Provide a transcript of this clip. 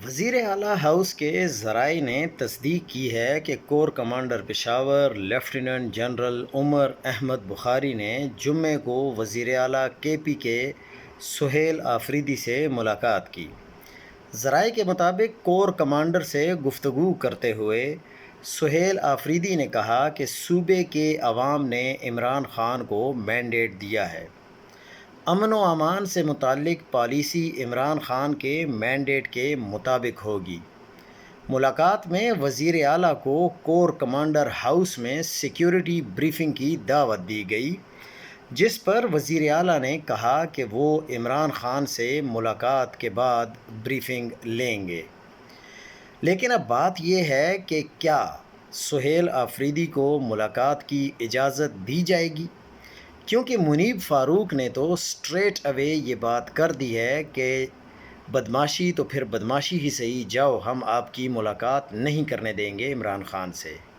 وزیر اعلیٰ ہاؤس کے ذرائع نے تصدیق کی ہے کہ corps commander Peshawar lieutenant general Umar Ahmed Bukhari نے جمعے کو وزیر اعلیٰ کے پی کے سہیل آفریدی سے ملاقات کی۔ ذرائع کے مطابق کور کمانڈر سے گفتگو کرتے ہوئے سہیل آفریدی نے کہا کہ صوبے کے عوام نے عمران خان کو مینڈیٹ دیا ہے۔ امن و امان سے متعلق پالیسی عمران خان کے مینڈیٹ کے مطابق ہوگی۔ ملاقات میں وزیر اعلیٰ کو کور کمانڈر ہاؤس میں سیکیورٹی بریفنگ کی دعوت دی گئی، جس پر وزیر اعلیٰ نے کہا کہ وہ عمران خان سے ملاقات کے بعد بریفنگ لیں گے۔ لیکن اب بات یہ ہے کہ کیا سہیل آفریدی کو ملاقات کی اجازت دی جائے گی؟ کیونکہ منیب فاروق نے تو اسٹریٹ اوے یہ بات کر دی ہے کہ بدماشی تو پھر بدماشی ہی صحیح، جاؤ، ہم آپ کی ملاقات نہیں کرنے دیں گے عمران خان سے۔